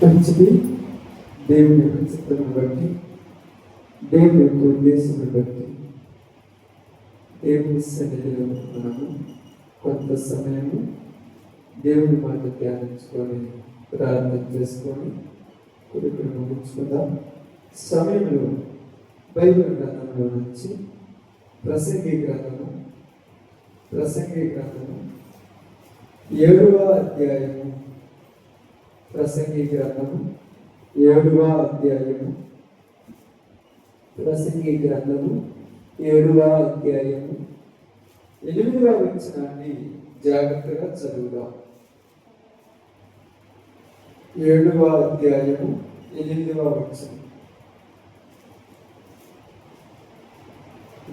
మంచిది. దేవుని యొక్క చిత్తాన్ని బట్టి, దేవుని యొక్క ఉద్దేశాన్ని బట్టి దేవుని సన్నిధిలో మనము కొంత సమయము దేవుని మాట ధ్యానించుకొని ప్రార్థన చేసుకొని కొడుకును ముగించుకుందాం. సమయంలో బైబిల్ గ్రంథంలో నుంచి ప్రసంగి గ్రంథము 7వ అధ్యాయము ప్రసంగి గ్రంథము 7వ అధ్యాయము 7వ అధ్యాయము 8వ వచనాన్ని జాగ్రత్తగా చదువుదాం. 7వ అధ్యాయము 8వ వచనం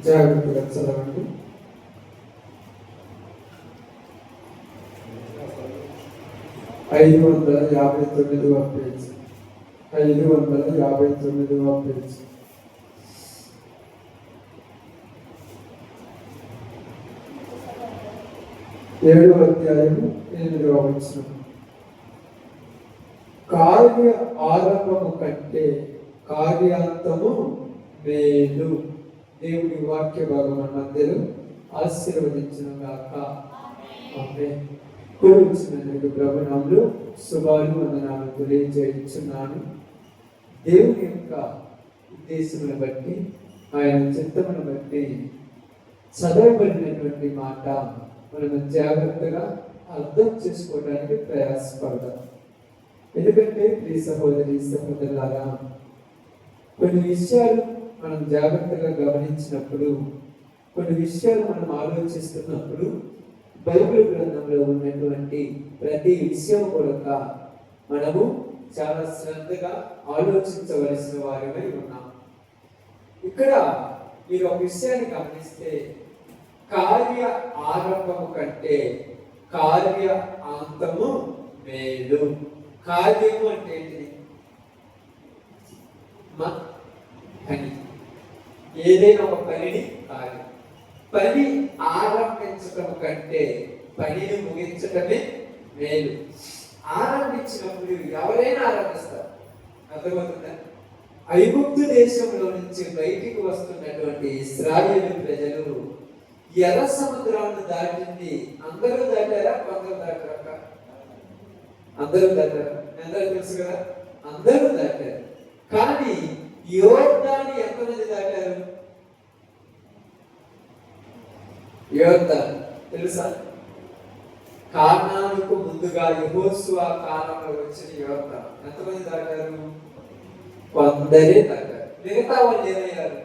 జాగ్రత్తగా చదవండి. ఐదు 559వ పేజీ. 559వ పేజీ. 7వ అధ్యాయము 8వ వచనం. కార్య ఆరంభము కంటే కార్యాంతము మేలు. దేవుడి వాక్య భాగం మధ్యలో ఆశీర్వదించిన గాక. ఆమేన్. కూర్చున్నందుకు ప్రభునామములో శుభాలు వందనాలు తెలియజేస్తున్నాను. దేవుని యొక్క ఉద్దేశమును బట్టి, ఆయన చిత్తమును బట్టి చదవబడినటువంటి మాట మనం జాగ్రత్తగా అర్థం చేసుకోవడానికి ప్రయాసపడదాం. ఎందుకంటే ప్రియ సహోదరి సహోదరులారా, కొన్ని విషయాలు మనం జాగ్రత్తగా గమనించినప్పుడు, కొన్ని విషయాలు మనం ఆలోచిస్తున్నప్పుడు బైబిల్ గ్రంథంలో ఉన్నటువంటి ప్రతి విషయం కూడా మనము చాలా శ్రద్ధగా ఆలోచించవలసిన వారిపై ఉన్నాం. ఇక్కడ మీరు ఒక విషయాన్ని గమనిస్తే, కార్య ఆరంభము కంటే కార్య అంతము మేలు. కార్యము అంటే ఏంటిది? పని. ఏదైనా ఒక పనిని కార్యం. పని ఆరంభించటం కంటే పనిని ముగించటమే మేలు. ఆరంభించినప్పుడు ఎవరైనా ఆరంభిస్తారు. అర్థమవుతుందా? ఐగుప్తు దేశంలో నుంచి బయటికి వస్తున్నటువంటి ఇశ్రాయేలు ప్రజలు ఎర్ర సముద్రాన్ని దాటింది. అందరూ దాటారా? కొందరు దాటారా? అందరూ దాటారు. అందరూ తెలుసు కదా, అందరూ దాటారు. కానీ యోర్దాను ఎంతమంది దాటారు? యోర్దాను తెలుసా? కానానుకు ముందుగా యెహోషువ కాలంలో వచ్చిన యోర్దాను ఎంతమంది దాటారు? కొందరే దాటారు. మిగతా వాళ్ళు ఏమయ్యారు?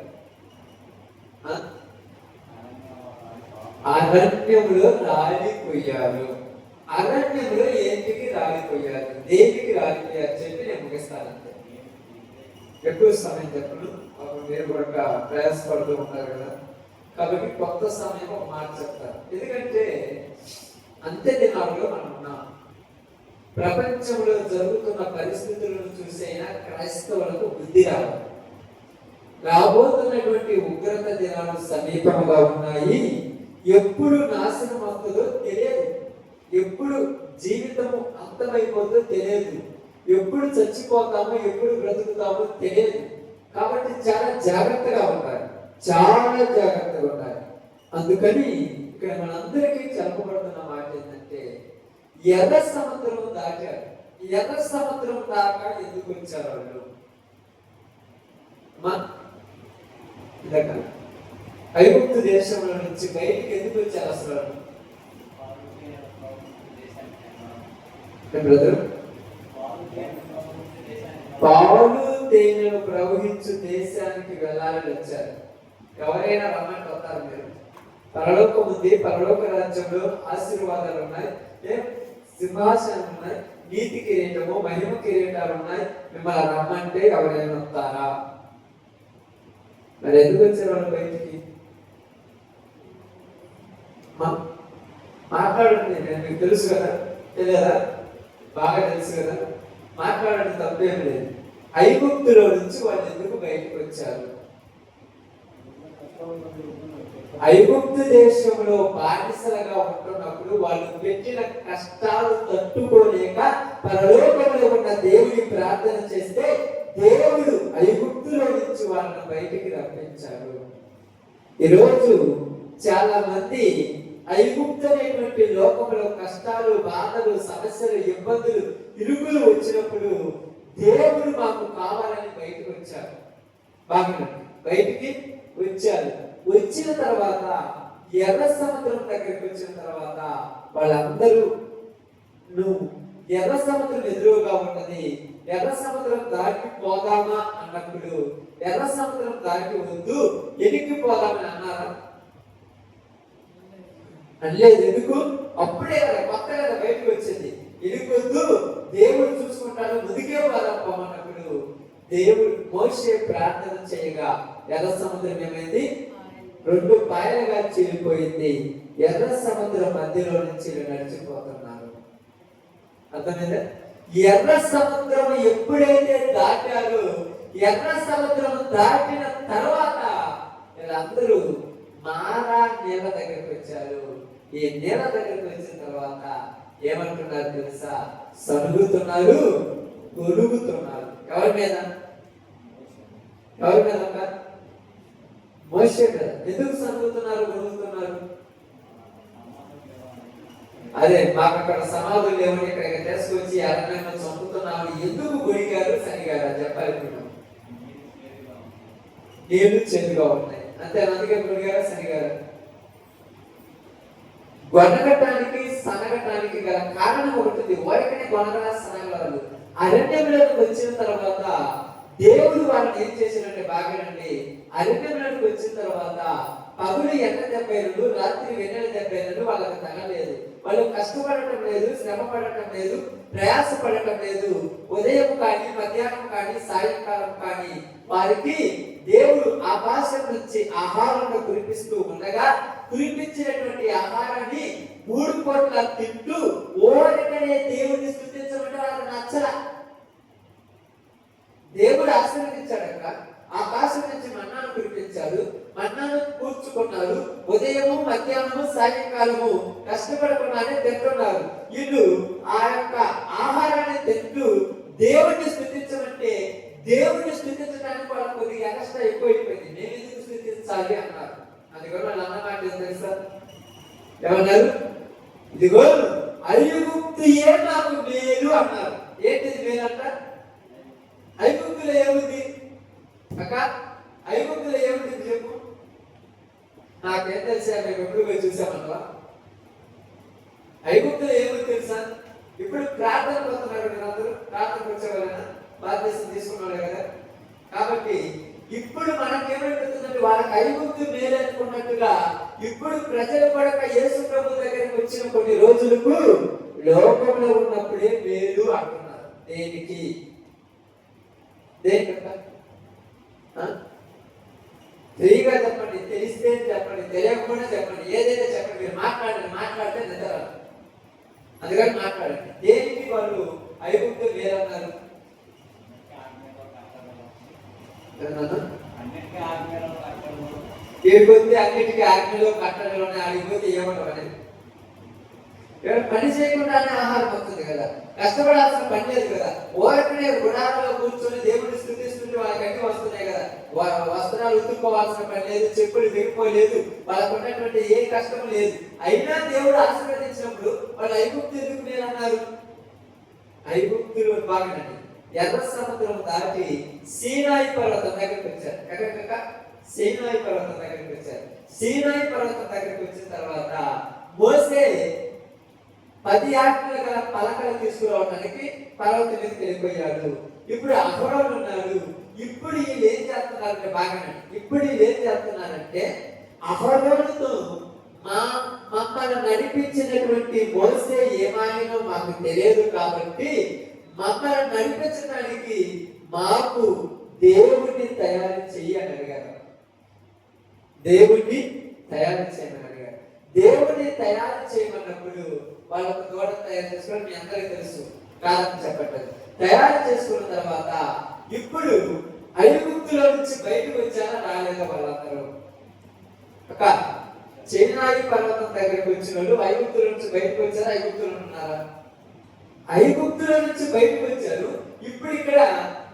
అరణ్యంలో రాలిపోయారు. అరణ్యంలో ఏంటికి రాలిపోయారు? దేనికి రాలిపోయారు చెప్పి నేను ముగిస్తానంటే. ఎక్కువ సమయం చెప్పను, మీరు కూడా ప్రయాసపడుతూ ఉంటారు కదా, కాబట్టి కొంత సమయం ఒక మాట చెప్తారు. ఎందుకంటే అంత్య దినాల్లో మనం ఉన్నాం. ప్రపంచంలో జరుగుతున్న పరిస్థితులను చూసైనా క్రైస్తవులకు బుద్ధి రావాలి. రాబోతున్నటువంటి ఉగ్రత దినాలు సమీపంగా ఉన్నాయి. ఎప్పుడు నాశనం అవుతుందో తెలియదు, ఎప్పుడు జీవితము అంతమైపోతుందో తెలియదు, ఎప్పుడు చచ్చిపోతామో ఎప్పుడు బ్రతుకుతామో తెలియదు. కాబట్టి చాలా జాగ్రత్తగా ఉండాలి, చాలా జాగ్రత్తగా ఉండాలి. అందుకని ఇక్కడ మనందరికీ చెప్పబడుతున్న మాట ఏంటంటే, ఎర్ర సముద్రం దాటారు. ఎర్ర సముద్రం దాకా ఎందుకు వచ్చారు వాళ్ళు? ఐగుప్తు దేశంలో నుంచి బయటికి ఎందుకు వచ్చారు అసలు? బ్రదర్, పాలు తేనెలు ప్రవహించు దేశానికి వెళ్ళాలని వచ్చారు. ఎవరైనా రమ్మంటే వస్తారు మీరు? పరలోకం ఉంది, పరలోక రాజ్యంలో ఆశీర్వాదాలు ఉన్నాయి, సింహాసనం ఉన్నాయి, నీతి కిరీటము మహిమ కిరీటాలు ఉన్నాయి. మిమ్మల్ని రమ్మంటే ఎవరైనా వస్తారా? మరి ఎందుకు వచ్చారు వాళ్ళు బయటికి? మాట్లాడండి, నేను మీకు తెలుసు కదా, తెలియదా? బాగా తెలుసు కదా, మాట్లాడండి, తప్పేం లేదు. ఐగుప్తులో నుంచి వాళ్ళు ఎందుకు బయటకు వచ్చారు? ఐగుప్తు దేశంలో బానిసలుగా ఉంటున్నప్పుడు వాళ్ళు పెట్టిన కష్టాలు తట్టుకోలేక పరలోకంలో ఉన్న దేవుని ప్రార్థన చేస్తే దేవుడు ఐగుప్తులో నుంచి వాళ్ళని బయటికి రప్పించాడు. ఈరోజు చాలా మంది ఐగుప్తు అనేటువంటి లోకంలో కష్టాలు, బాధలు, సమస్యలు, ఇబ్బందులు, ఇరుకులు వచ్చినప్పుడు దేవుడు మాకు కావాలని బయటకు వచ్చారు. బాగా బయటికి వచ్చారు. వచ్చిన తర్వాత ఎర్ర సముద్రం దగ్గరికి వచ్చిన తర్వాత వాళ్ళందరూ నువ్వు ఎర్ర సముద్రం ఎదురుగా ఉన్నది, ఎర్ర సముద్రం దాటి పోదామా అన్నప్పుడు ఎర్ర సముద్రం దాటి వద్దు ఎనికి పోదామని అన్నారా? అనలేదు. ఎందుకు? అప్పుడే కదా కొత్త కదా బయటకు వచ్చింది. ఎనికొద్దు దేవుడు చూసుకుంటాడు, ముదిగే పోదాం పోమన్నప్పుడు దేవుడు మోషే ప్రార్థన చేయగా ఎర్ర సముద్రం ఏమైంది? 2 పాయలుగా చీలిపోయింది. ఎర్ర సముద్రం మధ్యలో నుంచి నడిచిపోతున్నారు. అర్థమైందా? ఎర్ర సముద్రం ఎప్పుడైతే దాటారో ఎర్ర సముద్రం దాటిన తర్వాత వీళ్ళందరూ మారా నేల దగ్గరికి వచ్చారు. ఈ నేల దగ్గరికి వచ్చిన తర్వాత ఏమంటున్నారు తెలుసా? సనుగుతున్నారు, గొలుగుతున్నారు. ఎవరి మీద? ఎవరి మీద? మోషే కదా. ఎందుకు సనుగుతున్నారు, గొలుగుతున్నారు? అదే మాకు అక్కడ సమాధులు లేవని ఇక్కడికి తీసుకొచ్చి అరణ్యంలో చంపుతున్నామని ఎందుకు గొడిగారు, సరిగారు చెప్పాలి. నీళ్లు చేతిగా ఉన్నాయి అంతే, అందుకే గొడిగారా, సరిగారు? గొనగటానికి సనగటానికి గల కారణం ఒకటి. వారికనే గొనగల సనగలరు. అరణ్యంలోకి వచ్చిన తర్వాత దేవుడు వాళ్ళని ఏం చేశాడంటే బాగానండి, అరణ్యంలోకి వచ్చిన తర్వాత పగులు ఎండ దెబ్బలు, రాత్రి వెన్నెల దెబ్బలు వాళ్ళకి తగలేదు. వాళ్ళు కష్టపడటం లేదు, శ్రమ పడటం లేదు, ప్రయాస పడటం లేదు. ఉదయం కానీ, మధ్యాహ్నం కానీ, సాయంకాలం కానీ వారికి దేవుడు ఆకాశం నుంచి ఆహారాన్ని కురిపిస్తూ ఉండగా కురిపించినటువంటి ఆహారాన్ని 3 పూట్ల తింటూ ఓరికనే దేవుడిని స్తుతించమంటే వాళ్ళకి నచ్చల. దేవుడు ఆశీర్వదించాడు. అక్కడ ఆకాశం నుంచి మన్నాను కురిపించాడు, మన్నాను కూర్చుకున్నారు. ఉదయము, మధ్యాహ్నము, సాయంకాలము కష్టపడకుండానే తింటున్నారు. వీళ్ళు ఆ యొక్క ఆహారాన్ని తింటూ దేవుడిని స్తుతించమంటే దేవుడిని స్తుతించడానికి వాళ్ళకి కొద్దిగా ఎక్స్ట్రా ఎక్కువైపోయింది. నేను ఎందుకు స్తుతించాలి అన్నారు. అందుకని వాళ్ళు అన్నమాట ఏం తెలుసా? ఏమన్నారు? ఇదిగో ఐగుప్తుయే నాకు మేలు అన్నారు. ఏంటిది మేలు అంట? ఐగుప్తులో ఏముంది అక్క? ఐగుప్తులో ఏముంది చెప్పు. నాకేం తెలుసా? మేము ఎప్పుడు పోయి చూసామన్నా. ఐగుప్తులో ఏముంది తెలుసా? ఇప్పుడు ప్రార్థనకు వస్తున్నారు కదా, అందరూ ప్రార్థనకు వచ్చేవాళ్ళైనా బాధ్యత తీసుకున్నాడు కదా. కాబట్టి ఇప్పుడు మనకేమైపోతుందంటే వాళ్ళకి ఐగుప్తు మేలు అనుకున్నట్టుగా ఇప్పుడు ప్రజలు పడక యేసు ప్రభు దగ్గరికి వచ్చిన కొన్ని రోజులకు లోకంలో ఉన్నప్పుడే మేలు అంటున్నారు. దేనికి? దేనికంట? ఫ్రీగా చెప్పండి, తెలిస్తే చెప్పండి, తెలియకపోయినా చెప్పండి, ఏదైనా చెప్పండి. మీరు మాట్లాడితే నిద్ర. అందుకని మాట్లాడండి. దేనికి వాళ్ళు ఐగుప్తు మేలన్నారు? ఏడిపోతే అన్నిటికీ ఆజ్ఞలో కట్టడంలోనే ఆడిపోతే ఏమంటారు? పని చేయకుండానే ఆహారం వస్తుంది కదా, కష్టపడాల్సిన పని లేదు కదా. ఓరకనే గుడాలలో కూర్చొని దేవుడిని స్తుతిస్తుంటే వాళ్ళకి అన్ని వస్తున్నాయి కదా. వస్త్రాలు ఉతుక్కోవాల్సిన పని లేదు, చెప్పులు విరిగిపోలేదు, వాళ్ళకు ఉన్నటువంటి ఏ కష్టం లేదు. అయినా దేవుడు ఆశీర్వదించినప్పుడు వాళ్ళు ఐగుప్తు ఎందుకు నేను అన్నారు? ఐగుప్తులు బాగానండి ఎర్ర సముద్రం దాటి సీనాయి పర్వతం దగ్గరికి వచ్చారు. ఎక్కడిక? సీనాయి పర్వతం దగ్గరికి వచ్చారు. సీనాయి పర్వతం దగ్గరికి వచ్చిన తర్వాత మోసే 10 ఆజ్ఞలు గల పలకలు తీసుకురావడానికి పర్వతం మీదకి వెళ్ళిపోయాడు. ఇప్పుడు అహరోను ఉన్నాడు. ఇప్పుడు వీళ్ళు ఏం చేస్తున్నారంటే బాగానే ఇప్పుడు వీళ్ళు ఏం చేస్తున్నారంటే అహరోనుతో మమ్మల్ని నడిపించినటువంటి మోసే ఏమాయనో మాకు తెలియదు కాబట్టి మమ్మల్ని నడిపించడానికి మాకు దేవుడిని తయారు చేయని అడిగారు. దేవుడిని తయారు చేయమని అడిగారు. దేవుడిని తయారు చేయమన్నప్పుడు వాళ్ళకు దూడ తయారు చేసుకోవడం మీ అందరికీ తెలుసు, కాదని చెప్పట్లేదు. తయారు చేసుకున్న తర్వాత ఇప్పుడు ఐగుప్తులో నుంచి బయటకు వచ్చారా రాలేదా వాళ్ళందరూ? చైనాయి పర్వతం దగ్గరికి వచ్చిన వాళ్ళు ఐగుప్తుల నుంచి బయటకు వచ్చారు, ఐగుప్తులు ఉన్నారా? ఐగుప్తుల నుంచి బయటకు వచ్చారు. ఇప్పుడు ఇక్కడ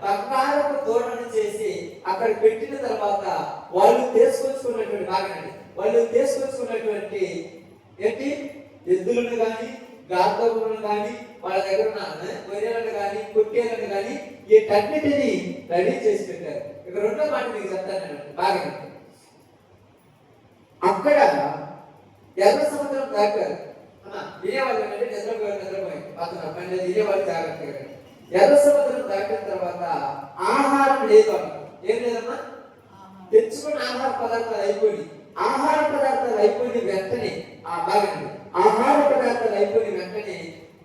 బంగారపు తోటను చేసి అక్కడ పెట్టిన తర్వాత వాళ్ళు తీసుకొచ్చుకున్నటువంటి బాగానండి, వాళ్ళు తీసుకొచ్చుకున్నటువంటి ఏంటి ఎద్దులను కానీ గార్ధవులను కానీ వాళ్ళ దగ్గర ఉన్న గొర్రెలను కానీ కుట్టేలను కానీ వీటన్నిటిని రెడీ చేసి పెట్టారు. ఇక రెండో మాట మీకు చెప్తాను బాగా. అక్కడ ఎర్ర సముద్రం దాటారు. వినేవాళ్ళు అంటే నిద్రపోయింది పక్కన పని వినేవాళ్ళు జాగ్రత్తగా. ఎర్ర సముద్రం దాటిన తర్వాత ఆహారం లేదు అక్కడ. ఏం లేదమ్మా, తెచ్చుకున్న ఆహార పదార్థాలు అయిపోయి, ఆహార పదార్థాలు అయిపోయిన వెంటనే ఆహార పదార్థాలు అయిపోయిన వెంటనే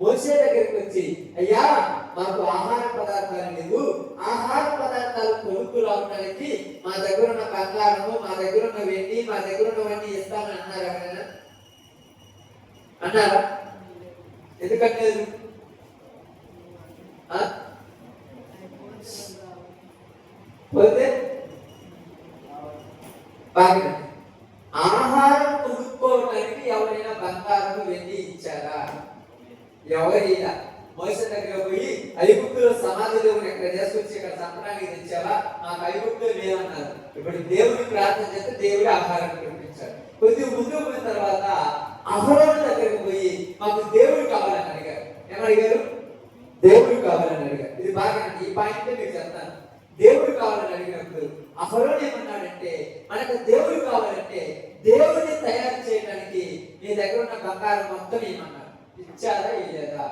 మోసే దగ్గరికి వచ్చి, అయ్యా మాకు ఆహార పదార్థాలు లేవు, ఆహార పదార్థాలు కొనుక్కు రావడానికి మా దగ్గర ఉన్న బంగారము, మా దగ్గర ఉన్న వెండి, మా దగ్గర ఉన్నవన్నీ ఇస్తామని అన్నారు. ఎవరైనా అన్నారా? ఎందుకంటే పోతే బాగా ఆహారం కొనుక్కోవడానికి ఎవరైనా బంగారం వెండి ఇచ్చారా? ఎవరైనా మోసే దగ్గర పోయి ఐగుప్తులో సమాధి దేవుని ఎక్కడ చేసుకొచ్చి ఇక్కడ సంపడానికి తెచ్చావా? మాకు ఐగుప్తులో లేవన్నారు. ఇప్పుడు దేవుని ప్రార్థన చేస్తే దేవుడు ఆహారం కురిపించాడు. కొద్ది ముందు పోయిన తర్వాత అహరోను దగ్గరికి పోయి మాకు దేవుడు కావాలని అడిగారు. ఏమడిగారు? దేవుడు కావాలని అడిగారు. ఇది బాగా, ఈ పాయింట్ మీకు చెప్తాను. దేవుడు కావాలని అడిగినప్పుడు అహరోను ఏమన్నాడంటే, మనకు దేవుడు కావాలంటే దేవుడిని తయారు చేయడానికి నీ దగ్గర ఉన్న బంగారం మొత్తం ఏమన్నారు? ఇచ్చారా ఇయ్యదా?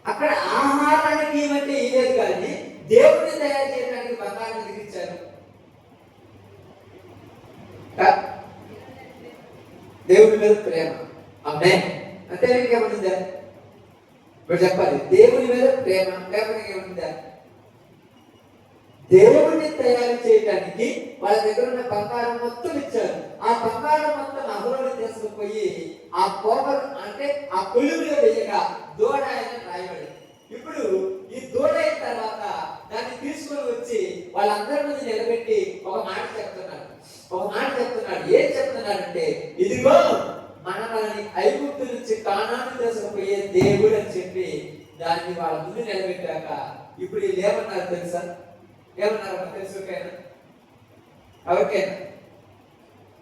అక్కడ ఆహారానికి ఏమంటే ఇయ్యలేదు, కానీ దేవుడిని తయారు చేయడానికి బంగారం ఎందుకు ఇచ్చారు? దేవుడి మీద ప్రేమ. ఆమేన్. అంటే ఏమనుందా? ఇప్పుడు చెప్పాలి, దేవుని మీద ప్రేమ లేకపోతే ఏముందా? దేవుడిని తయారు చేయడానికి వాళ్ళ దగ్గర ఉన్న బంగారం మొత్తం ఇచ్చారు. ఆ బంగారం మొత్తం అహరోను తీసుకుపోయి ఆ కోపం అంటే ఆ కొలువులో వేయగా దూడ ఆయన రాయబడి, ఇప్పుడు ఈ దూడ అయిన తర్వాత దాన్ని తీసుకొని వచ్చి వాళ్ళందరి ముందు నిలబెట్టి ఒక మాట చెప్తున్నాడు. ఏం చెప్తున్నాడంటే, ఇదిగో మనల్ని ఐగుప్తు నుంచి కానాను తీసుకుపోయే దేవుడు అని చెప్పి దాన్ని వాళ్ళ ముందు నిలబెట్టాక ఇప్పుడు వీళ్ళు ఏమన్నారు తెలుసా? ఏమన్నారు తెలుసు? ఎవరికైనా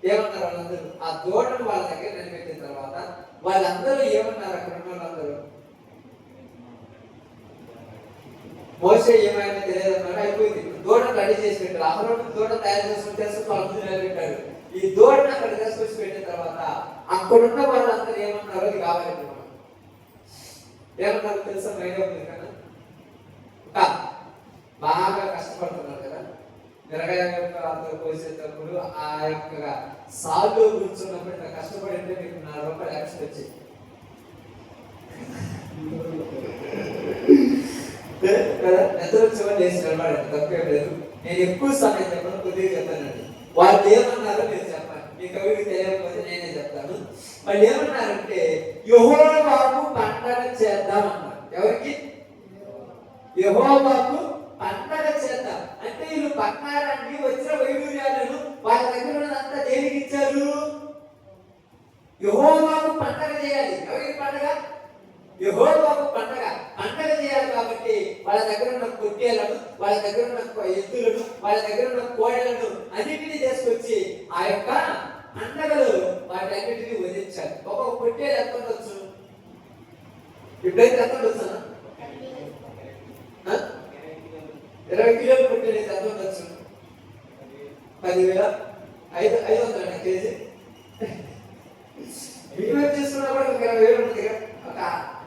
ఏమన్నారు? వాళ్ళందరూ ఆ దూడను వాళ్ళ దగ్గర నిలబెట్టిన తర్వాత వాళ్ళందరూ ఏమన్నారు? అక్కడ ఉన్న వాళ్ళందరూ మోసే ఏమైనా తెలియదన్నాడు. అయిపోయింది. దూడను రెడీ చేసి పెట్టారు. అహరోను దూడ తయారు చేసుకుని తెలుసుకుని వాళ్ళ ముందు నిలబెట్టాడు. ఈ దూడను అక్కడ తీసుకొచ్చి పెట్టిన తర్వాత అక్కడున్న వాళ్ళందరూ ఏమన్నారు? అది కావాలండి. మనం ఏమన్నారు తెలుసా? మైండ్ ఉంది కదా, బాగా కష్టపడుతున్నారు కదా, మిరగాయ అందరూ కోసేటప్పుడు ఆ యొక్క సాల్లో కూర్చున్నప్పుడు ఇట్లా కష్టపడింటే మీకు 4 రూపాయలు ఎక్స్ట్రా వచ్చి నిద్ర వచ్చేవాళ్ళు వేసి నిలబడండి, తప్పేం లేదు. నేను ఎక్కువ సమయం చెప్పను, కొద్దిగా చెప్తానండి. వాళ్ళు ఏమన్నారో మీరు చెప్పండి, మీకు ఎవరికి తెలియకపోతే నేనే చెప్తాను. వాళ్ళు ఏమన్నారంటే, యెహోవాకు పండగ చేద్దాం అన్నారు. ఎవరికి? యెహోవాకు పండగ చేద్దాం అంటే వీళ్ళు బంగారాన్ని వచ్చిన వైడూర్యాలను వాళ్ళ దగ్గర ఉన్నదంతా దేనికి ఇచ్చారు? యెహోవాకు పండగ చేయాలి. ఎవరికి పండగ? యెహోవాకు పండగ చేయాలి. కాబట్టి వాళ్ళ దగ్గర ఉన్న పొట్టేలను, వాళ్ళ దగ్గర ఉన్న ఎద్దులను, వాళ్ళ దగ్గర ఉన్న కోడలను అన్నింటినీ తీసుకొచ్చి ఆ యొక్క పండగలు వాటన్నిటిని వదిలించాలి. ఒక్కొక్క పొట్టేలు ఎంత ఉండొచ్చు? ఇప్పుడైతే ఎంత ఉండొచ్చు? 20 కిలోలు పొట్టేలు ఎంత ఉండొచ్చు? 10,500 కేజీ. మినిమం చేసుకున్నా కూడా 20,000 ఉంటుంది కదా, ఒక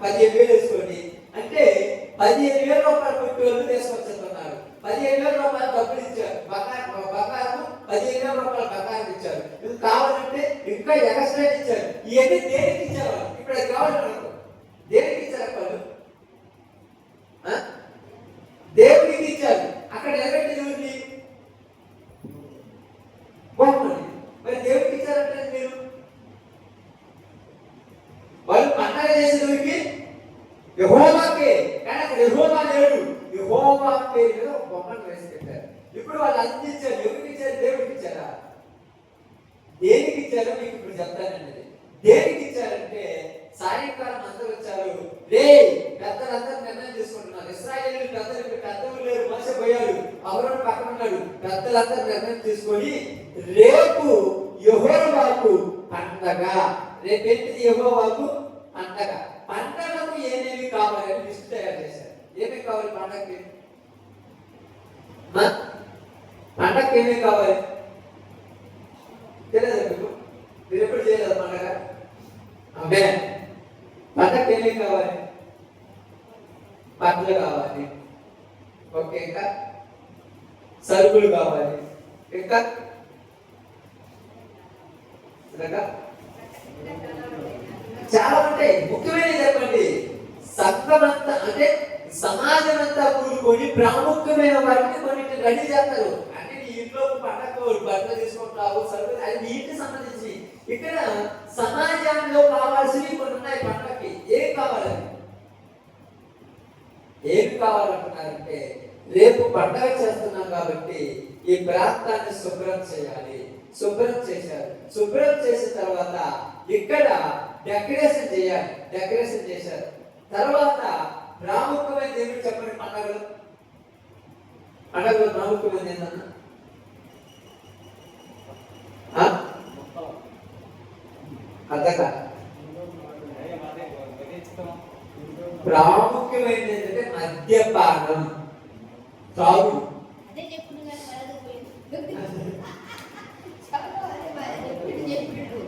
15,000 వేసుకోండి. అంటే 15,000 రూపాయలు కొట్టి వాళ్ళు తీసుకొచ్చుతున్నారు. 15,000 రూపాయలు డబ్బులు ఇచ్చారు. బంగారం 15,000 రూపాయలు బంగారం ఇచ్చారు. ఇది కావాలంటే ఇంకా ఎక్స్ట్రా ఇచ్చారు. ఇవన్నీ దేనికి ఇచ్చారు? ఇప్పుడు అది కావాలన్నారు. దేనికి ఇచ్చారు? వాళ్ళు దేవుడికి ఇచ్చారు. అక్కడ నిలబెట్టి దేవుడిని బొమ్మని మరి దేవుడికి ఇచ్చారంటే మీరు వాళ్ళు పండగ చేసేవారికి యెహోవాకే, కానీ అక్కడ యెహోవా లేడు. యెహోవా పేరు మీద ఒక బొమ్మను వేసి పెట్టారు. ఇప్పుడు వాళ్ళు అందించారు. ఎవరికి ఇచ్చారు? దేవుడికి ఇచ్చారా? దేనికి ఇచ్చారో మీకు ఇప్పుడు చెప్తానండి. దేనికి ఇచ్చారంటే సాయంకాలం అందరూ వచ్చారు. రే పెద్దలందరూ నిర్ణయం తీసుకుంటున్నారు. ఇశ్రాయేలు పెద్దలు లేరు, మోసే పోయాడు, అవరోడు పక్కన ఉన్నాడు. పెద్దలందరూ నిర్ణయం తీసుకొని రేపు యెహోవాకు పండగ. రేపేంటిది? యెహోవాకు పండగ. పండగకు ఏమేమి కావాలని లిస్ట్ తయారు చేశారు. ఏమేమి కావాలి పండగకి? పండగకి ఏమేమి కావాలి తెలియదు మీకు? మీరు ఎప్పుడు చేయలేదు పండగ? అదే పండగకి ఏమేమి కావాలి? బట్టలు కావాలి, ఓకే, ఇంకా సరుకులు కావాలి, ఇంకా చాలా ఉంటాయి. ముఖ్యమైనది చెప్పండి. సంఘమంతా అంటే సమాజం అంతా కూడుకొని ప్రాముఖ్యమైన వాటిని కొన్నింటిని రెడీ చేస్తారు. అంటే నీ ఇంట్లో పండగ బట్టలు తీసుకుంటావు, సరుకులు, అది నీ ఇంటికి సంబంధించి. ఇక్కడ సమాజంలో కావాల్సినవి కొన్ని ఉన్నాయి. పండగకి ఏం కావాలి? ఏం కావాలంటున్నారంటే రేపు పండగ చేస్తున్నాం కాబట్టి ఈ ప్రాంతాన్ని శుభ్రం చేయాలి. శుభ్రం చేశారు. శుభ్రం చేసిన తర్వాత ఇక్కడ డెకరేషన్ చేయాలి. డెకరేషన్ చేశారు. తర్వాత ప్రాముఖ్యమైనది ఏమి చెప్పండి? పండగలు ప్రాముఖ్యమైనది ఏంటన్నా? అదక ప్రాముఖ్యమైనది ఏంటంటే మద్యపానం, తాగుడు.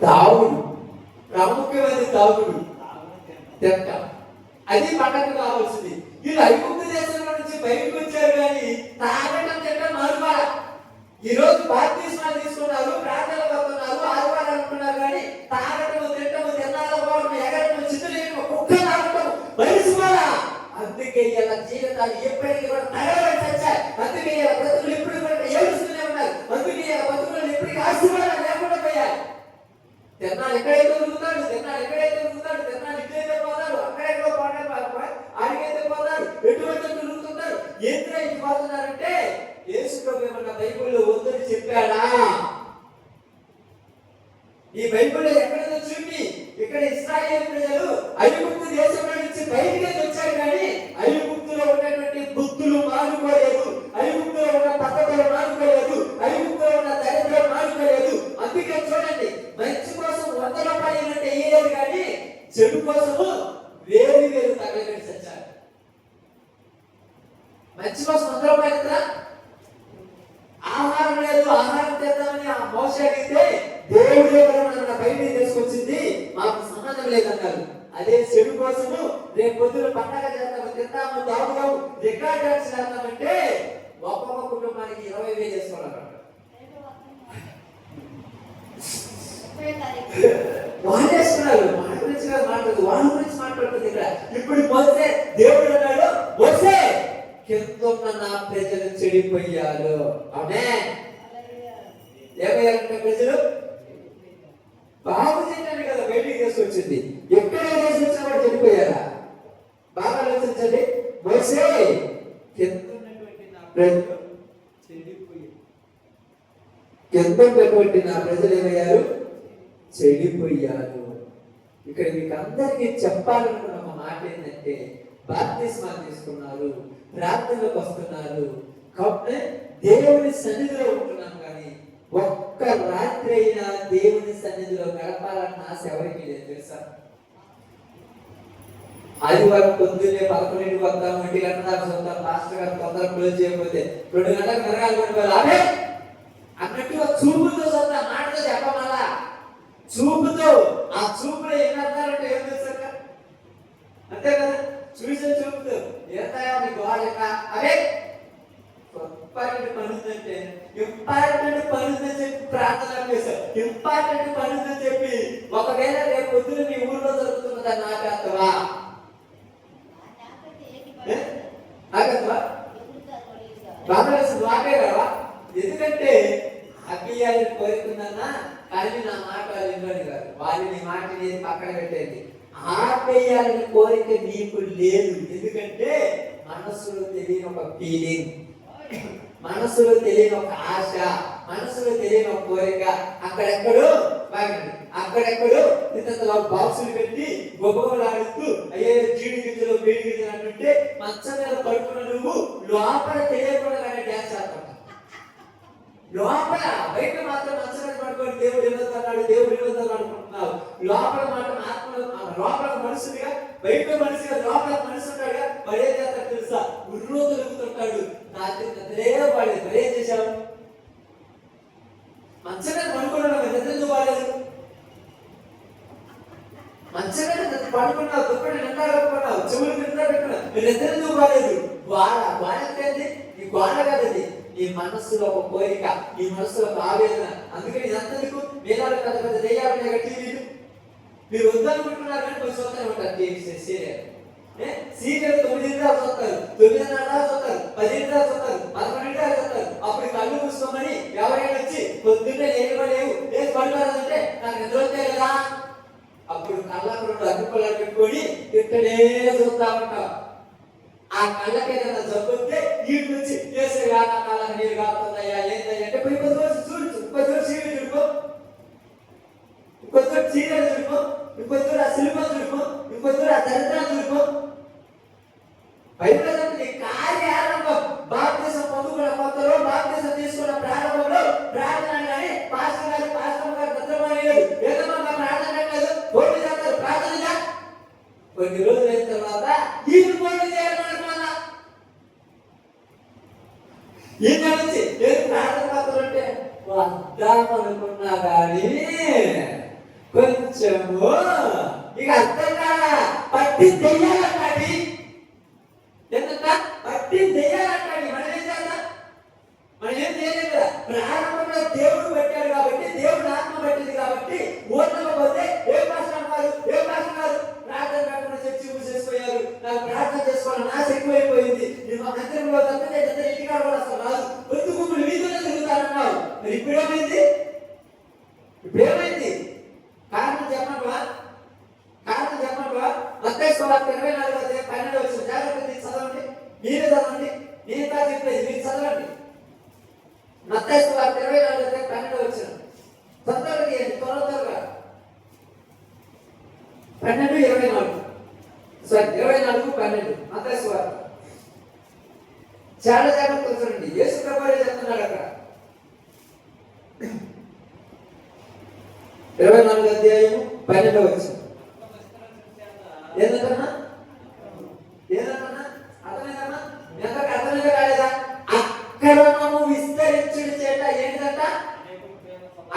తాగుడు ప్రాముఖ్యమైనది. తాగుడు తింట, అది పండగ కావాల్సింది. వీళ్ళు ఐగుప్తు దేశంలో నుంచి బయటకు వచ్చారు కానీ తాగటం తింటం మారుపారా. ఈ రోజు బాప్తిస్మాలు తీసుకున్నారు, ప్రార్థనలు పడుతున్నారు, ఆదివారాలు అంటున్నారు కానీ తాగటము తింటము తిన్నాలో పోవడం ఎగరటం చిత్రలేము కుక్క తాగటం మరిసిపోరా. అందుకే ఇలా జీవితాలు ఎప్పటికీ కూడా తగలబడి చచ్చాయి. అందుకే ఇలా బ్రతుకులు ఎప్పుడు కూడా ఏడుస్తూనే ఉన్నారు. అందుకే ఇలా బ్రతుకులు ఎప్పటికీ ఆశీర్వాదం లేకుండా పోయారు. తిన్నాడు ఎక్కడైతే ఉరుగుతాడు, తిన్నాడు ఎక్కడైతే ఉరుగుతాడు, తిన్నాడు ఇట్లయితే పోతాడు, అక్కడెక్కడో ఆడికైతే పోతాడు, ఎటువంటి ఉరుగుతుంటాడు. ఏంద్రా ఇది పోతున్నారంటే యేసు ప్రభు ఏమన్నా బైబిల్లో వద్దని చెప్పాడా? ఈ బైబిల్లో ఎక్కడైనా చూపి. ఇక్కడ ఇశ్రాయేలు ప్రజలు ఐగుప్తు దేశంలో నుంచి బయటికి వచ్చారు కానీ ఐగుప్తులో ఉన్నటువంటి బుద్ధులు మానుకోలేదు, ఐగుప్తులో ఉన్న పద్ధతులు మానుకోలేదు, ఐగుప్తులో ఉన్న దరిద్రం మానుకోలేదు. అందుకే చూడండి, మంచి కోసం 100 రూపాయలు అంటే వేయలేదు కానీ చెడు కోసము వేరు తగలబెట్టి చచ్చారు. మంచి కోసం 100 రూపాయలు ఇద్దరా? ఆహారం లేదు, ఆహారం తెద్దామని ఆ మోస అడిగితే దేవుడే మన బయటికి తీసుకొచ్చింది, మాకు సంబంధం లేదన్నారు. అదే చెడు కోసము రేపు పొద్దున పండగ చేద్దాము, తిందాము, తాగుదాము, రికార్డ్ డాన్స్ చేద్దామంటే ఒక్కొక్క కుటుంబానికి 20,000 చేసుకోవాలి. వాళ్ళేస్తున్నారు. మన గురించి మాట్లాడుతుంది, వాళ్ళ గురించి మాట్లాడుతుంది. ఇక్కడ ఇప్పుడు మోసే దేవుడు అన్నాడు, మోసే కింద నా ప్రజలు చెడిపోయారు. ఆమేన్. ఏమయ్యారంటే ప్రజలు బాగు చేయడానికి కదా బయటికి తీసుకొచ్చింది. ఎక్కడ తీసుకొచ్చిన వాడు చెడిపోయారా? బాగా ఆలోచించండి. మోసే కింద ఉన్నటువంటి నా ప్రజలు చెడిపోయారు. కింద ఉన్నటువంటి నా ప్రజలు ఏమయ్యారు? చెడిపోయారు. ఇక్కడ మీకు అందరికీ చెప్పాలనుకున్న ఒక మాట ఏంటంటే బాప్తిస్మాలు తీసుకున్నారు, ప్రార్థనలోకి వస్తున్నారు, దేవుని సన్నిధిలో ఉంటున్నాం కానీ ఒక్క రాత్రి అయినా దేవుని సన్నిధిలో గడపాలన్న ఆశ ఎవరికి లేదు తెలుసా? ఆదివారం పొద్దున్నే 11 వద్దాం, 1 గంటల దాకా వద్దాం, మాస్టర్ గారు తొందరగా క్లోజ్ చేయకపోతే 2 గంటలకు మెరగాలి పడిపోవాలి అన్నట్టుగా చూపుతో చదువుతా, మాటతో చెప్పమల్లా చూపుతో. ఆ చూపులో ఏం అర్థాలంటే ఏం తెలుసా? అంతే కదా, చూసే చూపుతూ ఏతాయా నీకు వాడక అదే ఇంపార్టెంట్ పని ఉందంటే ఇంపార్టెంట్ పని ఉందని చెప్పి ప్రార్థన చేశారు. ఇంపార్టెంట్ పని ఉందని చెప్పి ఒకవేళ రేపు పొద్దున మీ ఊళ్ళో జరుగుతున్నదాన్ని నాకేస్తావా? నాకేస్తావా? బాగా వాకేరావా? ఎందుకంటే అభియాన్ని కోరుకుందన్నా కానీ నా మాట వినోని కాదు, వారిని మాట నేను పక్కన పెట్టేది. ఆపేయాలని కోరిక నీకు లేదు. ఎందుకంటే మనసులో తెలియని ఒక ఫీలింగ్, మనసులో తెలియని ఒక ఆశ, మనసులో తెలియని ఒక కోరిక. అక్కడెక్కడో బాగండి, అక్కడెక్కడో ఇంత బాక్సులు పెట్టి గొప్పలాడుతూ అయ్యే జీడి గింజలు బీడి గింజలు అంటుంటే మంచం మీద పడుకున్న నువ్వు లోపల తెలియకుండా డ్యాన్స్ ఆడుతున్నావు. లోపల బయట మాత్రం మంచం మీద పడుకొని దేవుడు ఏమవుతున్నాడు, దేవుడు ఏమవుతాడు అనుకుంటున్నావు. లోపల మాత్రం ఆత్మ, లోపల మనుషులుగా, బయట మనిషిగా, లోపల మనిషి ఉంటాడుగా. మరి ఏం చేస్తాడు తెలుసా? ఉర్రో దొరుకుతుంటాడు. రాత్రి నిద్రే వాడేది. మరి ఏం చేశావు? మంచం మీద పడుకున్నాడు, నిద్ర ఎందుకు బాలేదు? మంచం మీద పడుకున్నావు, దుప్పటి నిండా కట్టుకున్నావు, చెవులు నిండా పెట్టుకున్నావు, నిద్ర ఎందుకు బాలేదు? గోడ అంటే నీ గోడ కదది, నీ మనస్సులో ఒక కోరిక, నీ మనస్సులో ఒక ఆవేదన. అందుకని ఇదంతకు వేలాలు పెద్ద పెద్ద దెయ్యాలు టీవీలు మీరు వద్దనుకుంటున్నారు కానీ కొంచెం చూస్తూనే ఉంటారు. టీవీ సీరియల్ 9 దాకా చూస్తారు, 9:30 దాకా చూస్తారు, 10 దాకా చూస్తారు, 11 దాకా చూస్తారు. అప్పుడు కళ్ళు మూసుకోమని ఎవరైనా వచ్చి పొద్దున్నే లేవు లేచి పడుకోవాలంటే నాకు నిద్ర వస్తే కదా. అప్పుడు కళ్ళకు 2 అగ్గిపుల్లలు పెట్టుకొని ఇట్టనే చూస్తా ఉంటాం. ఆ కళ్ళకి ఏదైనా జబ్బు వస్తే నీళ్ళు వచ్చి చేసే కాక కళ్ళకి నీళ్ళు కాపుతుందయ్యా ఏందయ్యా అంటే పోయి కొద్ది రోజు చూడచ్చు, కొద్ది రోజు సీరియల్ చూడుకో, ఇంకొద్ది రోజు సీరియల్ చూడుకో, ఇంకొద్ది రోజు ఆ సినిమా చూడుకో, ఇంకొద్ది రోజు ఆ దరిద్రాలు చూడుకో. బైబిల్ నీ కార్య ఆరంభం బాప్తిసం పొందుకున్న కొత్తలో, బాప్తిసం తీసుకున్న ప్రారంభంలో ప్రార్థన కానీ పాస్టర్ గారు భద్రమాని లేదు, ఏదమ్మా మా ప్రార్థన కాదు, పోటీ చేస్తారు ప్రార్థనగా. కొన్ని రోజులు అయిన తర్వాత ఈ పోటీ చేయాలనుకున్నా ఈ నుంచి నేను ప్రార్థన పాత్రలు అంటే వద్దామనుకున్నా కానీ కొంచెము ఇక అర్థం కాదా. పట్టి తెయ్యాలంటాడి, ఎందుకంటే పట్టి తెయ్యాలంటాడి. మనం ఏం చేద్దాం? మనం ఏం చేయలేదు కదా. ప్రారంభంలో దేవుడు పెట్టాడు కాబట్టి, దేవుడు ఆత్మ పెట్టింది కాబట్టి ఓడకపోతే ఏ భాష అన్నారు, ఏ భాష అన్నారు, ప్రార్థన కాకుండా చర్చి మూసేసిపోయారు. నాకు ప్రార్థన చేసుకోవాలని ఆశ ఎక్కువైపోయింది. నేను మా మందిరంలో తప్పితే ఇంటికాడ కూడా అసలు రాదు, కొద్ది గుంపులు వీధుల్లో తిరుగుతారన్నావు. మరి ఇప్పుడేమైంది? ఇప్పుడేమైంది? కారణం చెప్పండివా? కారణం చెప్పండివా? మత్తయి సువార్త 24:12 వచ్చిన జాగ్రత్త చదవండి, మీరే చదవండి, నేను కాదు చెప్పేది, మీరు చదవండి. మత్తయి సువార్త 24:12 వచ్చిన తొందరగా త్వరగా 12:24 24:12 మత్తయి సువార్త. చాలా జాగ్రత్త చూడండి, యేసు ప్రభువే చెప్తున్నాడు అక్కడ. 24:12 ఏంటన్నా ఏంటన్నా అర్థమైందమ్మా? ఎంతకు అర్థమైందా కాలేదా? అక్రమము విస్తరించుడు చేత ఏంటంట?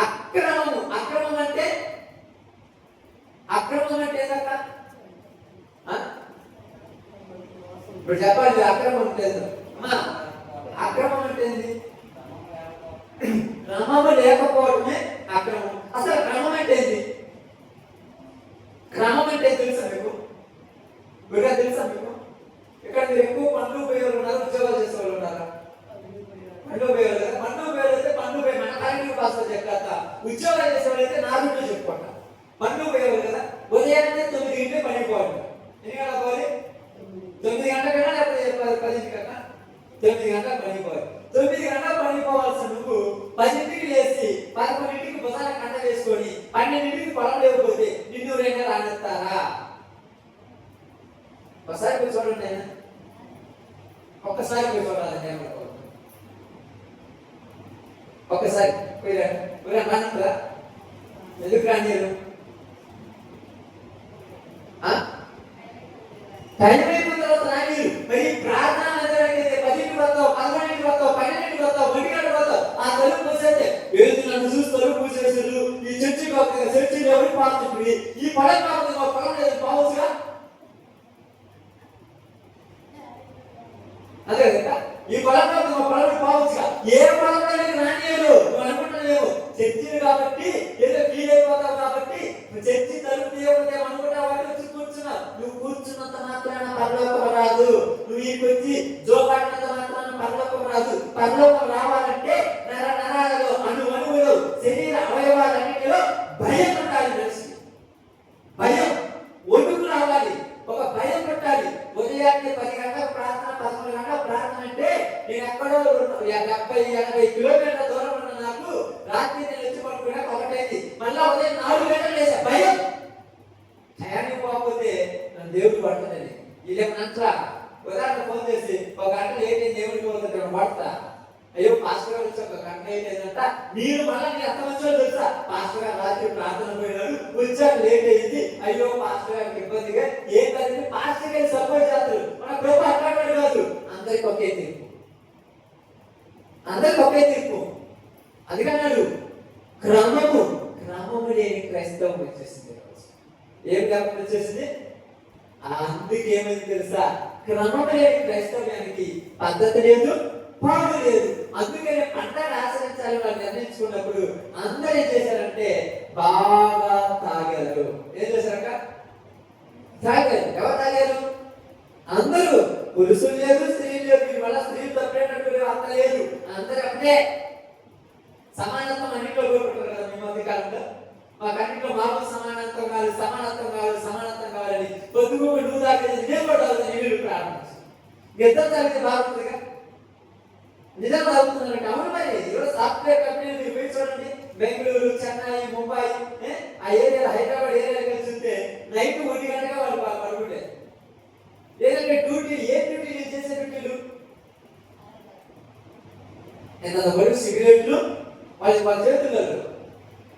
అక్రమము. అక్రమం అంటే ఏంటంట? ఇప్పుడు చెప్పాలి అక్రమం అంటే అమ్మా. అక్రమం అంటే ఏంది? క్రమము లేకపోవడమే అక్రమం. అసలు క్రమం అంటే ఏంది? క్రమం అంటే తెలుసా మీకు? వీళ్ళ తెలుసా మీకు? ఇక్కడ మీరు ఎక్కువ పండ్లు ఉపయోగాలు ఉన్నారు, ఉద్యోగాలు చేసే వాళ్ళు ఉన్నారా? పండ్లు ఉపయోగాలు కదా. పండ్లు ఉపయోగాలు అయితే పండ్లు పోయి మన కార్మిక భాషలో చెప్తా, ఉద్యోగాలు చేసే వాళ్ళు అయితే 4 గంటలు చెప్పుకుంటా. పండ్లు ఉపయోగాలు కదా. ఉదయాన్నే 9 గంటలు పడిపోవాలి. ఎన్ని గంటల పోవాలి? 9 గంటల కన్నా లేకపోతే 10 కన్నా 9 గంటలు పడిపోవాలి. 9 గంటలు పడిపోవాల్సిన నువ్వు 10ంటికి లేచి 11ంటికి బుధాన కంట వేసుకొని 12ంటికి పొలం లేకపోతే నిన్ను రేగా రానిస్తారా? ఒకసారి పోయి చూడండి ఆయన, ఒక్కసారి పోయి చూడాలి. ఒక్కసారి రానంటారా? ఎందుకు రానియరు? టైం అయిపోయిన తర్వాత రానియరు. మరి ప్రార్థన 10ంటికి వస్తావు, 11ంటికి వస్తావు, 12ంటికి వస్తావు, 1 గంటకు వస్తావు. ఆ తలుపు మూసేస్తే ఏది నన్ను చూసి తలుపు మూసేసారు, ఈ చర్చికి వస్తుంది, చర్చిలో ఎవరికి పాడుతుంది, ఈ పొలం కాకపోతే మా పొలం లేదు పావచ్చుగా. అదే కదా, ఈ పొలం కాకపోతే మా పొలం పావచ్చుగా. ఏ పొలంలో రానియరు. నువ్వు అనుకుంటున్నావు చర్చిలు కాబట్టి ఏదో ఫీల్ అయిపోతావు కాబట్టి చర్చి తలుపు తీయకపోతే అనుకుంటా వాటి వచ్చి కూర్చున్నా. నువ్వు కూర్చున్నంత మాత్రాన పరలోకం రాదు. నువ్వు ఈ వచ్చి జోపాడినంత మాత్రాన పరలోకం రాదు. పరలోకం రావాలంటే నరాలలో, అణువులో, శరీర అవయవాలన్నిటిలో భయం ఉండాలి. మనిషి భయం, ఒడుగు రావాలి, ఒక భయం పెట్టాలి. ఉదయాన్నే 10 గంటలకు ప్రార్థన, 11 గంటలకు ప్రార్థన అంటే నేను ఎక్కడో 70-80 కిలోమీటర్ల దూరం ఉన్న నాకు రాత్రి నేను వచ్చి పడుకున్నా 1 మళ్ళా ఉదయం 4 గంటలు లేచా. భయం టయానికి పోకపోతే నన్ను దేవుడు పడుతుందని ఇదేమన్నా ఉదాహరణ ఫోన్ చేసి 1 గంట లేట్ అయింది దేవుడికి పోతుంది పడతా. అయ్యో పాస్టర్ గారు వచ్చి 1 గంట లేట్ అయిందంట. మీరు మళ్ళీ నేను ఎంత మంచిగా తెలుసా, పాస్టర్ గారు రాత్రి ప్రార్థన పోయినారు, వచ్చాక లేట్ అయింది, అయ్యో పాస్టర్ గారికి ఇబ్బందిగా ఏం కలిపి పాస్టర్ గారి సపోర్ట్ చేస్తారు. మన ప్రభు అట్లాంటి కాదు, అందరికి ఒకే తీర్పు, అందరికి ఒకే తీర్పు. అందుకన్నాడు క్రమము లేని క్రైస్తవం వచ్చేసింది. ఏం లేకుండా వచ్చేసింది. అందుకేమైంది తెలుసా, క్రమం లేని క్రైస్తవ్యానికి పద్ధతి లేదు, పాడు లేదు. అందుకని పంటను ఆచరించాలి వాళ్ళు నిర్ణయించుకున్నప్పుడు అందరూ ఏం చేశారంటే బాగా తాగారు. ఏం చేశారక తాగారు. ఎవరు తాగారు? అందరూ. పురుషులు లేదు, స్త్రీలు లేదు. వీళ్ళ వల్ల స్త్రీలు తప్పేటట్టు అంత లేదు, అందరూ ఒకటే. సమానత్వం అన్నింటిలో కోరుకుంటారు కదా మీ మధ్య కాలంలో. మాకు అన్నింటిలో మాకు సమానత్వం కావాలి, సమానత్వం కావాలి, సమానత్వం కావాలని పొద్దుగోడు నువ్వు తాగేది నేను కూడా తాగుతాను వీళ్ళు ప్రారంభించు. ఇద్దరు తాగితే బాగుంటుందిగా. నిజం తాగుతున్నారంటే అవును. మరి ఈరోజు సాఫ్ట్వేర్ కంపెనీలు మీరు పోయి చూడండి, బెంగళూరు, చెన్నై, ముంబై, ఆ ఏరియాలో హైదరాబాద్ ఏరియాలో కలిసి ఉంటే నైట్ 1 గంటగా వాళ్ళు పడుకుంటే ఏదంటే డ్యూటీ, ఏ డ్యూటీ నేను చేసే డ్యూటీలు ఎంత సిగరెట్లు వాళ్ళ చేతుల్లో,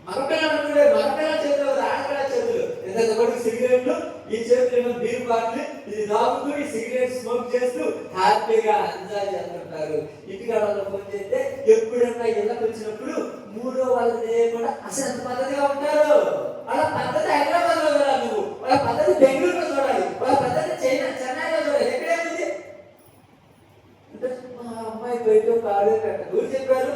మగపిల్లలు చేతులు, ఆడపిల్లల చేతులు ఎంత సిగరెట్లు, ఈ చేతులు బీర్ బాటిల్, ఇది తాగుతూ ఈ సిగరెట్ స్మోక్ చేస్తూ హ్యాపీగా ఎంజాయ్ చేస్తుంటారు. ఇంటికాడలో ఫోన్ చేస్తే ఎప్పుడన్నా ఇళ్ళకి వచ్చినప్పుడు 3వ వాళ్ళదే కూడా అసలు ఎంత పద్ధతిగా ఉంటారు. వాళ్ళ పద్ధతి హైదరాబాద్ లో చూడాలి నువ్వు, వాళ్ళ పద్ధతి బెంగళూరులో చూడాలి, వాళ్ళ పద్ధతి చెన్నైలో చూడాలి. ఎక్కడేముంది అంటే మా అమ్మాయి బయట కాడే పెట్ట ఎవరు చెప్పారు?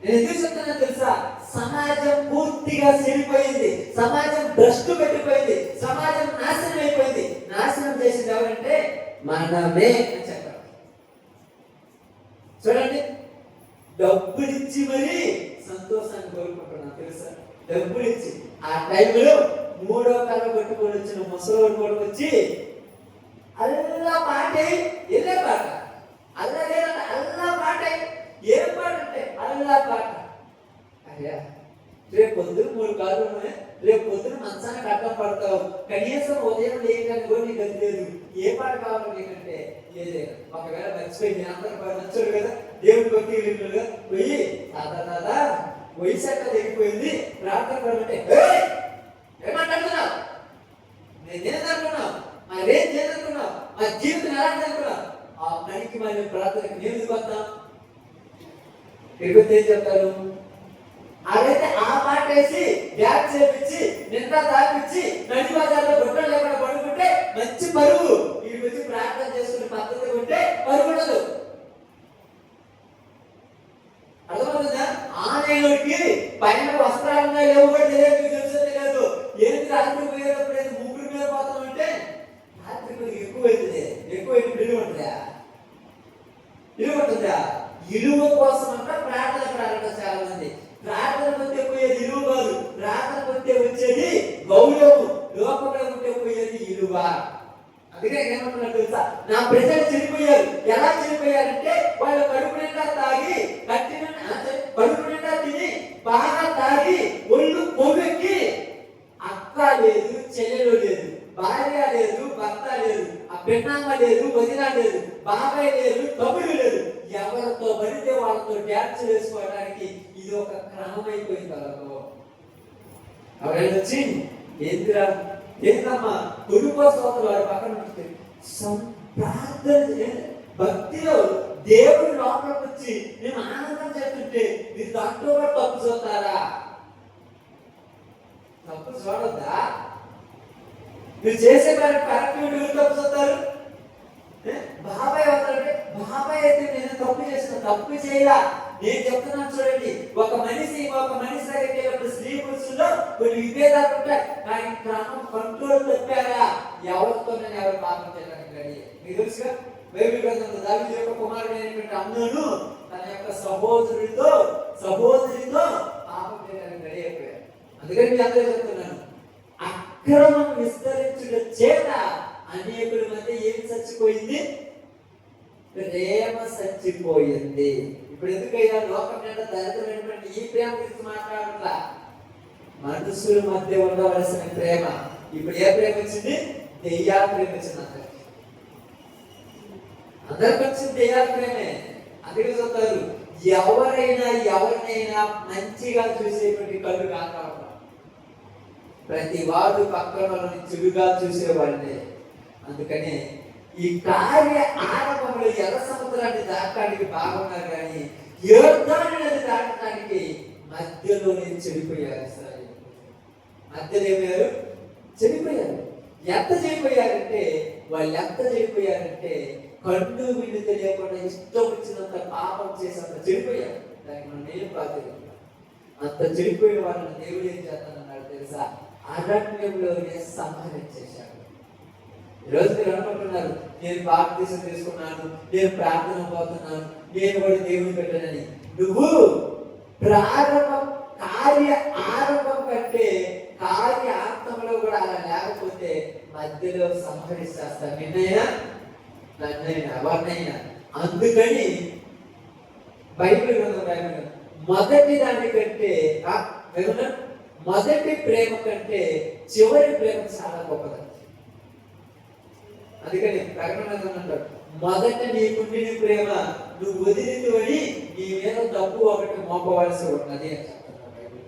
నేను ఎందుకు చెప్తున్నా తెలుసా, సమాజం పూర్తిగా చెడిపోయింది, సమాజం భ్రష్టు పెట్టిపోయింది, సమాజం నాశనం అయిపోయింది. నాశనం చేసింది ఎవరంటే మనమే అని చెప్పారు. చూడండి, డబ్బులిచ్చి మరి సంతోషాన్ని కోరుకుంటున్నాను తెలుసా. డబ్బులిచ్చి ఆ టైంలో 3వ కర్ర కొట్టుకొని వచ్చిన ముసలోడు కూడా వచ్చి అల్లా పాట, ఎల్లే పాట, అల్లా లేదంటే అల్లా పాట. ఏం పాట అంటే అల్లా పాట. అయ్యా రేపు పొద్దున 3 కాళ్ళు ఉన్నాయి, రేపు పొద్దున మంచానికి అడ్డం పడతావు, కనీసం ఉదయం లేదని కూడా నీకు అది లేదు. ఏ పాట కావాలి నీకంటే ఏదైనా. ఒకవేళ మర్చిపోయింది అందరూ నచ్చరు కదా, దేవుడి భక్తి పోయి దాదా వయసు ఎక్కడ తెగిపోయింది ప్రార్థన పడమంటే ఏమంటున్నావు, నేనేదనుకున్నావు, మరేం చేయాలనుకున్నావు, మా జీవితం ఎలా అనుకున్నావు, ఆ పనికి మరి ప్రార్థనకి నేను ఎందుకు వస్తాం? తిరుగుతే ఏం చెప్తారు? అదైతే ఆ మాట వేసి గ్యాప్ చేపించి నిండా తాపించి నడి బజార్లో గుడ్డలు లేకుండా పడుకుంటే మంచి పరువు. వీడికి వచ్చి ప్రార్థన చేసుకునే పద్ధతి ఉంటే పరువు ఉండదు. అర్థమవుతుందా? ఆలయానికి పైన వస్త్రాలున్నా లేవు కూడా తెలియదు, మీకు తెలిసేది కాదు. ఏంటి రాత్రి పోయేటప్పుడు అయితే 3 మీద పోతాం అంటే రాత్రి కొద్దిగా ఎక్కువైతే విలువ ఉంటుందా? విలువ ఉంటుందా? విలువ కోసం అంట ప్రార్థన ప్రారంభం. చాలా మంది ప్రార్థన పొందే పోయేది విలువ కాదు, ప్రార్థన పొందే వచ్చేది గౌరవం. లోకంలో ఉంటే పోయేది విలువ. అందుకే ఏమంటున్నారు తెలుసా, నా ప్రజలు చెడిపోయారు. ఎలా చెడిపోయారంటే వాళ్ళు కడుపు నిండా తాగి, కడుపు నిండా తిని, బాగా తాగి, ఒళ్ళు కొవ్వెక్కి, అక్క లేదు, చెల్లెలు లేదు, భార్య లేదు, భర్త లేదు, ఆ పెన్నాంగ లేదు, వదిన లేదు, బాబాయ్ లేదు, తమ్ముడు లేదు. ఎవరితో పడితే వాళ్ళతో డ్యాన్స్ వేసుకోవడానికి ఇది ఒక క్రమం అయిపోయింది. వాళ్ళతో ఎవరైనా వచ్చి ఏంటమ్మా కుటుంబ స్తోత్రం వారి పక్కన ఉంటుంది ప్రార్థన భక్తిలో దేవుడి లోపలికి వచ్చి మేము ఆనందం చేస్తుంటే మీరు దాంట్లో కూడా తప్పు చూస్తారా? తప్పు చూడొద్దా? మీరు చేసే కరెక్ట్ తప్పు చూస్తారు. బాబాయ్ అవుతారంటే బాబాయ్ అయితే నేను తప్పు చేసిన, తప్పు చేయలా. నేను చెప్తున్నాను చూడండి, ఒక మనిషి దగ్గరికి వెళ్ళినప్పుడు స్త్రీ పురుషుల్లో కొన్ని విభేదాలు ఉంటాయి, కానీ క్రమం కంట్రోల్ తప్పారా ఎవరితో నేను ఎవరు పాపం చేయడానికి రెడీ. మీకు తెలుసుగా బైబిల్ గ్రంథంలో దావీదు యొక్క కుమారుడైనటువంటి అమ్నోను తన యొక్క సహోదరితో పాపం చేయడానికి రెడీ అయిపోయారు. అందుకని మీ అందరూ చెప్తున్నాను, అక్రమం విస్తరించుట చేత అనేకుల మధ్య ఏమి చచ్చిపోయింది? ప్రేమ చచ్చిపోయింది. ఇప్పుడు ఎందుకయ్యా లోకం మీద దరిద్రమైనటువంటి ఈ ప్రేమ గురించి మాట్లాడట్లా, మనుషుల మధ్య ఉండవలసిన ప్రేమ. ఇప్పుడు ఏ ప్రేమ వచ్చింది? దెయ్యాల ప్రేమ వచ్చింది. అందరికి వచ్చింది దెయ్యాల ప్రేమే. అందుకే చెప్తారు, ఎవరినైనా మంచిగా చూసేటువంటి కళ్ళు కాక ప్రతి వాడు పక్కన చెడుగా చూసేవాళ్ళే. అందుకనే ఈ కార్య ఆరంభంలో ఎర్ర సముద్రాన్ని దాటడానికి బాగున్నారు, కానీ యోర్దాను నది దాటడానికి మధ్యలోనే చెడిపోయారు. సరే, మధ్యలో ఏమయ్యారు? చెడిపోయారు. ఎంత చెడిపోయారంటే కన్ను విందు తెలియకుండా ఇష్టం వచ్చినంత పాపం చేసి అంత చెడిపోయారు. దానికి మనం నేను ప్రార్థన, అంత చెడిపోయిన వాళ్ళని దేవుడు ఏం చేస్తానన్నాడు తెలుసా? అరణ్యంలోనే సంహరించేశాడు. ఈరోజు మీరు అనుకుంటున్నారు, నేను బాప్తిసం తీసుకున్నాను, నేను ప్రార్థన పోతున్నాను, నేను కూడా దేవుడు పెట్టానని. నువ్వు కార్య ఆరంభం కంటే కార్య అంతంలో కూడా అలా లేకపోతే మధ్యలో సంహరిస్తాను నిన్నైనా నన్నైనా ఎవరినైనా. అందుకని బైబిల్ మొదటి దానికంటే మొదటి ప్రేమ కంటే చివరి ప్రేమ చాలా గొప్పది. అందుకని ప్రకటన అంటాడు, మొదట నీకుండిన ప్రేమ నువ్వు వదిలిందని నీ మీద తప్పు ఒకటి మోపవలసి ఉన్నది అని చెప్తున్నా బైబిల్.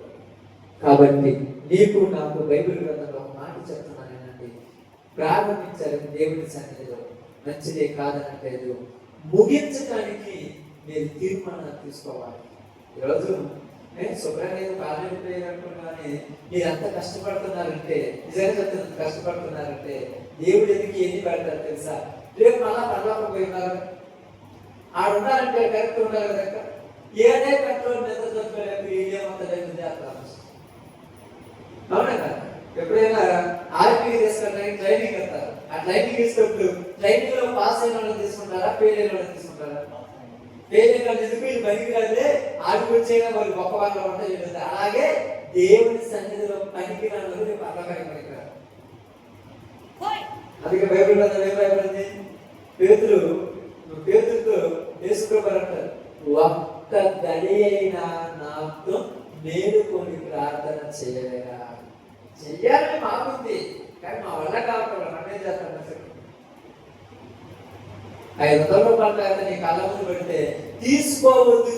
కాబట్టి నీకు నాకు బైబిల్ గ్రంథంలో ఒక మాట చెప్తున్నానండి, ప్రారంభించారు దేవుడి సన్నిధిలో, మంచిదే కాదనట్లేదు, ముగించడానికి మీరు తీర్మానం తీసుకోవాలి. ఈరోజు శుభ్రంగా కాలేజీ అనుకున్నానే మీరు అంత కష్టపడుతున్నారంటే, నిజంగా చెప్తున్నా కష్టపడుతున్నారంటే దేవుడు ఎందుకు ఏది పెడతారు తెలుసా? రేపు మళ్ళా పర్లోకం పోయి ఉన్నారు, ఆడ ఉన్నారంటే కరెక్ట్ ఉండాలి కదా. ఏదే పెట్రోల్ నిద్ర దొరకలేదు, ఏదేమంతలేదు అట్లా. అవునా కదా? ఎప్పుడైనా ఆర్మీ తీసుకెళ్ళడానికి ట్రైనింగ్ వెళ్తారు. ఆ ట్రైనింగ్ ఇచ్చినప్పుడు ట్రైనింగ్ లో పాస్ అయిన వాళ్ళని తీసుకుంటారా, ఫెయిల్ అయిన వాళ్ళని తీసుకుంటారా? ఫెయిల్ అయిన వాళ్ళు ఎందుకు వీళ్ళు పనికి రాదే, ఆడికి వచ్చేగా వాళ్ళు గొప్ప వాళ్ళు ఉంటాయి. అలాగే దేవుని సన్నిధిలో పనికి రాని వాళ్ళు రేపు పర్లోకానికి పనికిరారు. అందుకే బైబిల్ ఏం రాయబడింది? పేతురుతో యేసుప్రభువు అంటారు, ఒక్క గడి అయినా నాతో మేలుకొని ప్రార్థన చేయలేరా? చెయ్యాలని మాకుంది, కానీ మా వల్ల కాకుండా మనమే చేస్తాం. 500 రూపాయలు నీ కళ్ళ ముందు పెడితే తీసుకోవద్దు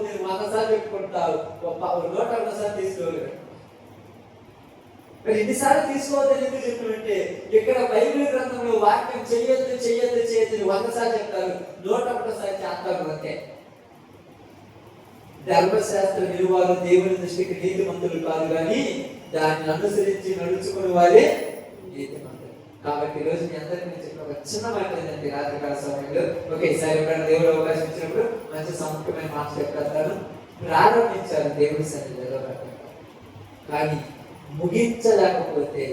నేను 100 సార్లు చెప్పుకుంటావు, 150 సార్లు తీసుకోలేదు. మరి ఇన్నిసార్లు తీసుకోవద్దని ఎందుకు చెప్పినట్టే, ఇక్కడ బైబిల్ గ్రంథంలో వాక్యం చెయ్యొద్దు 100 సార్లు చెప్తారు, 101 సార్లు చేస్తారు. అంతే. ధర్మశాస్త్ర విలువలు దేవుని దృష్టికి నీతిమంతులు కాదు, కానీ దాన్ని అనుసరించి నడుచుకునే వారే నీతిమంతులు. కాబట్టి ఈరోజు మీ అందరికీ నేను చెప్పిన ఒక చిన్న మాట ఏంటంటే, రాత్రికాల సమయంలో ఒకేసారి ఎప్పుడైనా దేవుడు అవకాశం ఇచ్చినప్పుడు మంచి సముఖమైన మాట చెప్తాను. ప్రారంభించారు దేవుడి సన్నిధిలో, కానీ ముగించలేకపోతే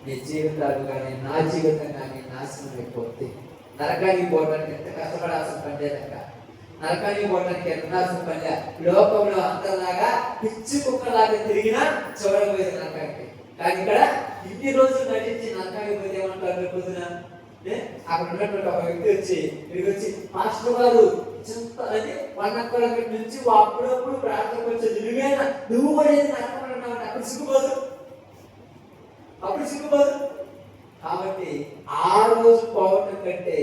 మీ జీవితాలు కానీ నా జీవితం కానీ నాశనం అయిపోతే, నరకానికి పోవడానికి ఎంత కష్టపడాల్సిన పనిలేక, నరకానికి పోవడానికి ఎంత నాశనం పనిలే. లోకంలో అంతలాగా పిచ్చి కుక్కలాగా తిరిగినా చూడబోయేది నరకానికి. కానీ ఇక్కడ ఇన్ని రోజులు నటించి నరకానికి పోతే ఏమంటారు? రేపు పొద్దున అక్కడ ఉన్నటువంటి ఒక వ్యక్తి వచ్చి ఇక్కడికి వచ్చి, మాస్టర్ గారు చింత అని 1 కిలోమీటర్ నుంచి అప్పుడప్పుడు ప్రార్థనకు వచ్చేది, నువ్వు కూడా ఏది నరకం అన్నావు, అప్పుడు సిగ్గుపోదు. కాబట్టి ఆ రోజు పోవటం కంటే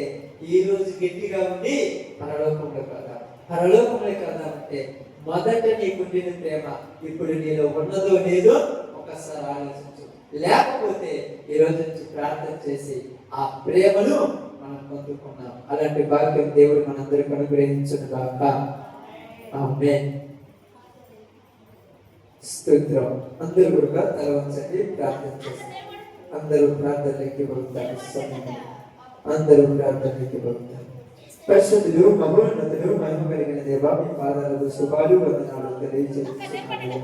ఈ రోజు గట్టిగా ఉండి పరలోకంలో కదా అంటే, మొదట నీకుండిన ప్రేమ ఇప్పుడు నీలో ఉన్నదో లేదో ఒకసారి ఆలోచించు. లేకపోతే ఈ రోజు నుంచి ప్రార్థన చేసి ఆ ప్రేమను మనం పొందుకున్నాం. అలాంటి భాగ్యం దేవుడు మనందరికీ అనుగ్రహించును గాక. ఆమేన్. స్తోత్రం. అందరూ కూడా తల వంచండి, ప్రార్థన చేస్తారు. అందరూ ప్రార్థనకి వెళ్తారు. అందరూ ప్రార్థనకి వెళ్తారు. పరిశుద్ధులు, మహోన్నతులు, మహిమ కలిగిన దేవా, మీ పాదాలకు శుభాలు వందనాలు తెలియజేస్తున్నాను.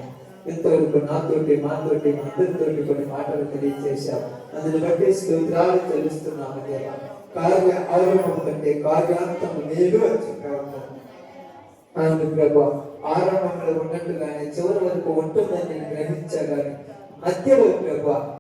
ఇంతవరకు నాతోటి మాతోటి అందరితోటి కొన్ని మాటలు తెలియజేశావు. అందుని బట్టి స్తోత్రాలు చెల్లిస్తున్నాము దేవా. కార్య ఆరంభం కంటే కార్యాంతం మేలు అని చెప్పావు. అవును ప్రభు, ఆరంభంలో ఉన్నట్టుగానే చివరి వరకు ఉంటుందని నేను గ్రహించగానే మధ్యలో ప్రభు